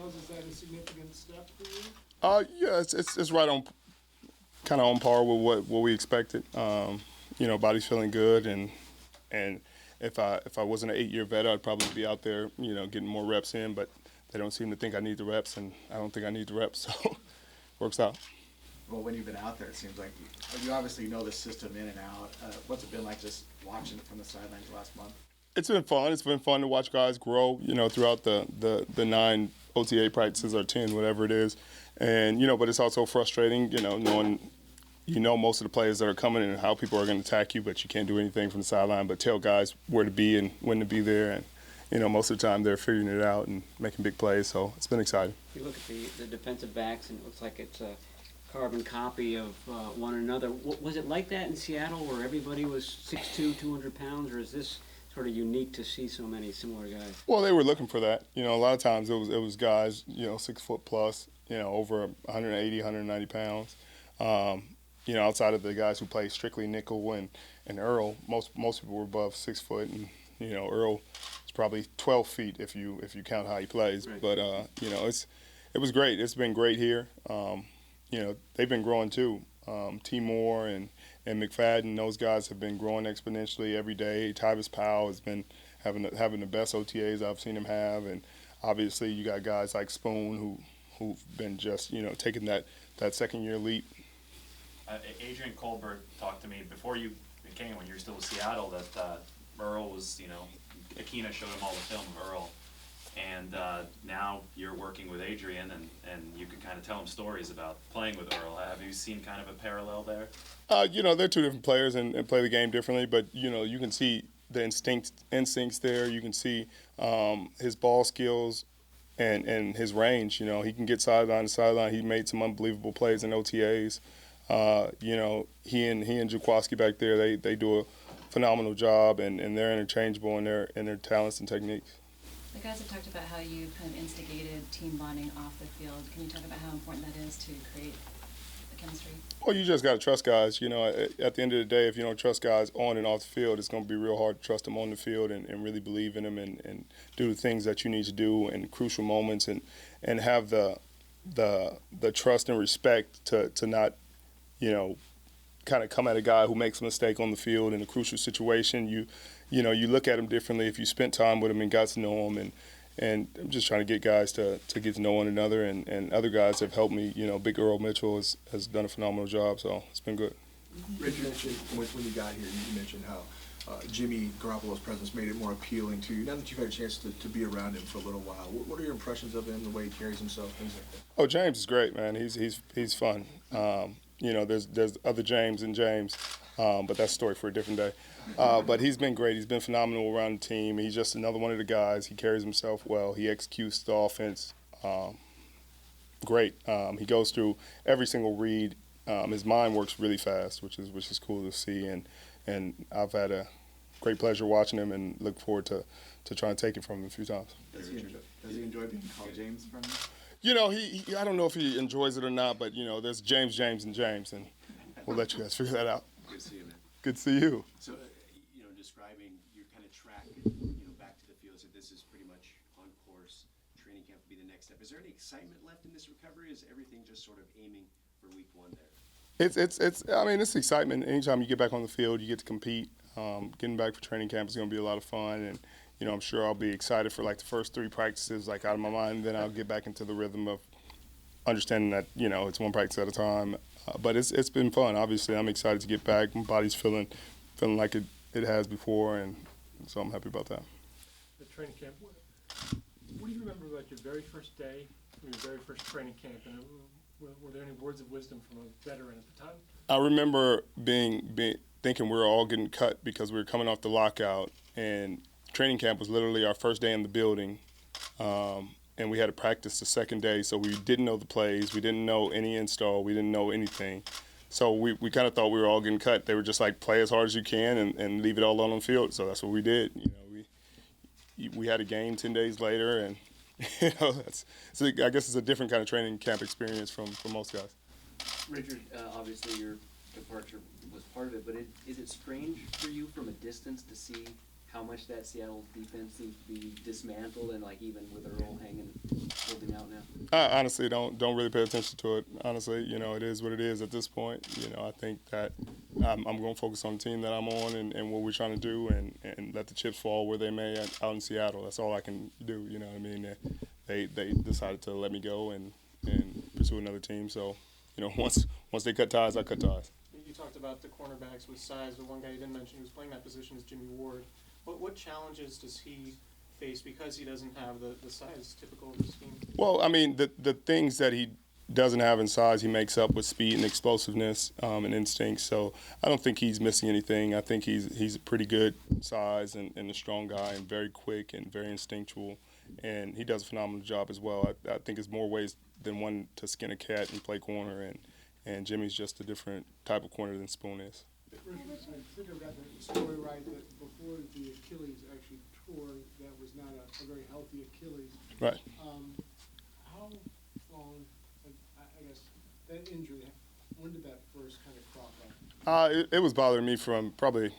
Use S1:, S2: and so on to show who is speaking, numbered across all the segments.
S1: pounds, is that a significant step for you?
S2: Yeah, it's right on, kind of on par with what we expected. Body's feeling good, and if I wasn't an 8-year vet, I'd probably be out there, getting more reps in. But they don't seem to think I need the reps, and I don't think I need the reps, so works out.
S3: Well, when you've been out there, it seems like you obviously know the system in and out. What's it been like just watching it from the sidelines last month?
S2: It's been fun. It's been fun to watch guys grow, throughout the 9 OTA practices or 10, whatever it is. And, but it's also frustrating, knowing, most of the players that are coming and how people are going to attack you, but you can't do anything from the sideline but tell guys where to be and when to be there. And, most of the time they're figuring it out and making big plays. So it's been exciting.
S4: You look at the defensive backs and it looks like it's a carbon copy of one another. Was it like that in Seattle where everybody was 6'2", 200 pounds, or is this sort of unique to see so many similar guys?
S2: Well, they were looking for that. A lot of times it was guys, 6 foot plus, over 180, 190 pounds. Outside of the guys who play strictly nickel and Earl, most people were above 6 foot, and Earl is probably 12 feet if you count how he plays. Right. But it was great. It's been great here. They've been growing too. T. Moore and McFadden, those guys have been growing exponentially every day. Tyvis Powell has been having the best OTAs I've seen him have, and obviously you got guys like Spoon who've been just taking that second year leap.
S5: Adrian Colbert talked to me before you came, when you were still with Seattle, that Earl was, Akina showed him all the film of Earl. And now you're working with Adrian, and you can kind of tell him stories about playing with Earl. Have you seen kind of a parallel there?
S2: They're two different players and play the game differently, but, you can see the instincts there. You can see his ball skills and his range. He can get sideline to sideline. He made some unbelievable plays in OTAs. He and Jaquaski back there, they do a phenomenal job, and they're interchangeable in their talents and techniques.
S6: The guys have talked about how you kind of instigated team bonding off the field. Can you talk about how important that is to create the chemistry?
S2: Well, you just got to trust guys. At the end of the day, if you don't trust guys on and off the field, it's going to be real hard to trust them on the field and really believe in them and do the things that you need to do in crucial moments and have the trust and respect to not, kind of come at a guy who makes a mistake on the field in a crucial situation. You look at him differently if you spent time with him and got to know him, and I'm just trying to get guys to get to know one another, and other guys have helped me. Big Earl Mitchell has done a phenomenal job, so it's been good.
S7: Rich, you mentioned when you got here, you mentioned how Jimmy Garoppolo's presence made it more appealing to you. Now that you've had a chance to be around him for a little while, what are your impressions of him, the way he carries himself, things like that?
S2: Oh, James is great, man. He's fun. There's other James and James, but that's a story for a different day. But he's been great. He's been phenomenal around the team. He's just another one of the guys. He carries himself well. He executes the offense great. He goes through every single read. His mind works really fast, which is cool to see. And I've had a great pleasure watching him and look forward to trying to take it from him a few times.
S3: Does he enjoy being called James from you?
S2: I don't know if he enjoys it or not, but, there's James, and James, and we'll let you guys figure that out.
S8: Good to see you, man.
S2: Good to see you.
S8: So, describing your kind of track, back to the field, so this is pretty much on course. Training camp will be the next step. Is there any excitement left in this recovery? Is everything just sort of aiming for week 1 there?
S2: It's excitement. Anytime you get back on the field, you get to compete. Getting back for training camp is going to be a lot of fun, and I'm sure I'll be excited for the first 3 practices out of my mind. Then I'll get back into the rhythm of understanding that it's one practice at a time. But it's been fun. Obviously, I'm excited to get back. My body's feeling like it has before, and so I'm happy about that.
S1: The training camp. What do you remember about your very first day, your very first training camp, and were there any words of wisdom from a veteran at the time? I
S2: remember thinking we were all getting cut because we were coming off the lockout, and training camp was literally our first day in the building, and we had to practice the second day, so we didn't know the plays, we didn't know any install, we didn't know anything. So we kind of thought we were all getting cut. They were just like, play as hard as you can and leave it all on the field. So that's what we did. We had a game 10 days later, and so I guess it's a different kind of training camp experience from most guys.
S9: Richard, obviously your departure was part of it, but is it strange for you from a distance to see how how much that Seattle defense needs to be dismantled, and like even with Earl holding out now?
S2: I honestly don't really pay attention to it. Honestly, it is what it is at this point. I think that I'm going to focus on the team that I'm on and what we're trying to do, and let the chips fall where they may out in Seattle. That's all I can do. You know what I mean? They decided to let me go and pursue another team. So, once they cut ties, I cut ties.
S1: You talked about the cornerbacks with size, but one guy you didn't mention who's playing that position is Jimmy Ward. What challenges does he face because he doesn't have the size typical of his team? Well,
S2: I mean, the things that he doesn't have in size, he makes up with speed and explosiveness and instinct. So I don't think he's missing anything. I think he's a pretty good size and a strong guy and very quick and very instinctual. And he does a phenomenal job as well. I think there's more ways than one to skin a cat and play corner. And Jimmy's just a different type of corner than Spoon is.
S10: Richard, I think I've got the story right that before the Achilles actually tore, that was not a very healthy Achilles.
S2: Right.
S10: How long, I guess, that injury, when did that first kind of crop up?
S2: It was bothering me from probably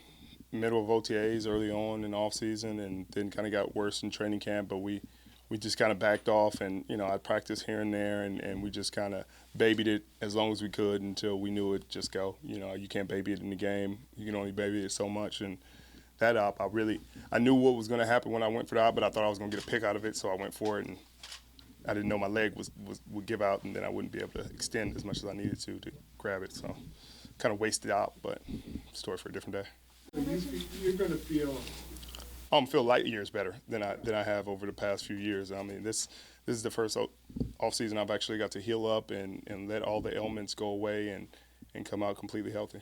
S2: middle of OTAs early on in the off season, and then kind of got worse in training camp. But we just kind of backed off, and I practiced here and there, and we just kind of babied it as long as we could until we knew it'd just go. You can't baby it in the game. You can only baby it so much. And that op, I knew what was going to happen when I went for the op, but I thought I was going to get a pick out of it, so I went for it, and I didn't know my leg would give out, and then I wouldn't be able to extend as much as I needed to grab it. So kind of wasted out, but story for a different day.
S10: You're going to feel.
S2: I'm feel light years better than I have over the past few years. I mean, this is the first off season I've actually got to heal up and let all the ailments go away and come out completely healthy.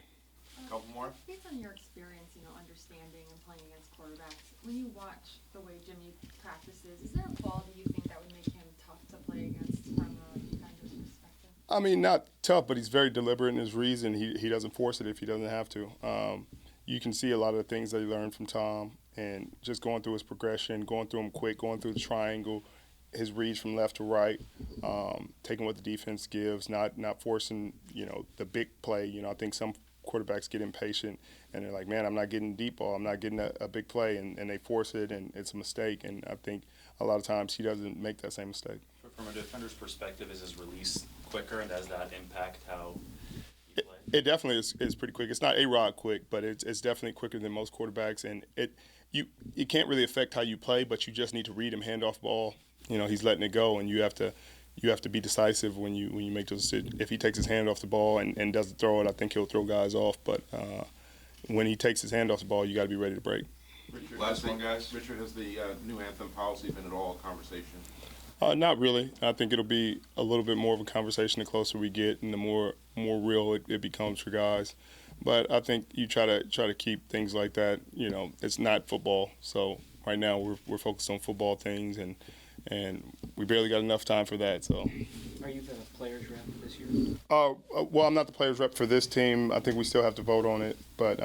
S11: Couple more.
S12: Based on your experience, understanding and playing against quarterbacks, when you watch the way Jimmy practices, is there a quality you think that would make him tough to play against from a defender's perspective?
S2: I mean, not tough, but he's very deliberate in his reads, and he doesn't force it if he doesn't have to. You can see a lot of the things that he learned from Tom, and just going through his progression, going through them quick, going through the triangle, his reads from left to right, taking what the defense gives, not forcing, the big play. I think some quarterbacks get impatient and they're like, man, I'm not getting deep ball, I'm not getting a big play, and they force it and it's a mistake. And I think a lot of times he doesn't make that same mistake.
S5: From a defender's perspective, is his release quicker, and does that impact how you play?
S2: It definitely is pretty quick. It's not A-Rod quick, but it's definitely quicker than most quarterbacks, and it can't really affect how you play, but you just need to read him handoff ball. He's letting it go, and you have to be decisive when you make those decisions. If he takes his hand off the ball and doesn't throw it, I think he'll throw guys off. But when he takes his hand off the ball, you got to be ready to break.
S11: Richard, last one, guys. Richard, has the new Anthem policy been at all a conversation?
S2: Not really. I think it'll be a little bit more of a conversation the closer we get and the more real it becomes for guys. But I think you try to keep things like that. It's not football. So right now we're focused on football things, and we barely got enough time for that. So.
S4: Are you the players rep this year?
S2: Well, I'm not the players rep for this team. I think we still have to vote on it. But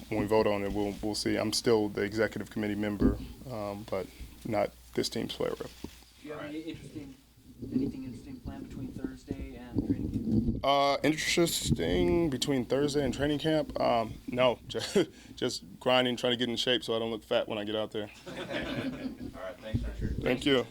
S2: when we vote on it, we'll see. I'm still the executive committee member, but not this team's player rep.
S9: Do you have anything interesting planned between Thursday and training camp?
S2: Interesting between Thursday and training camp? No, just grinding, trying to get in shape so I don't look fat when I get out there.
S11: All right, thanks, Richard.
S2: Thank you.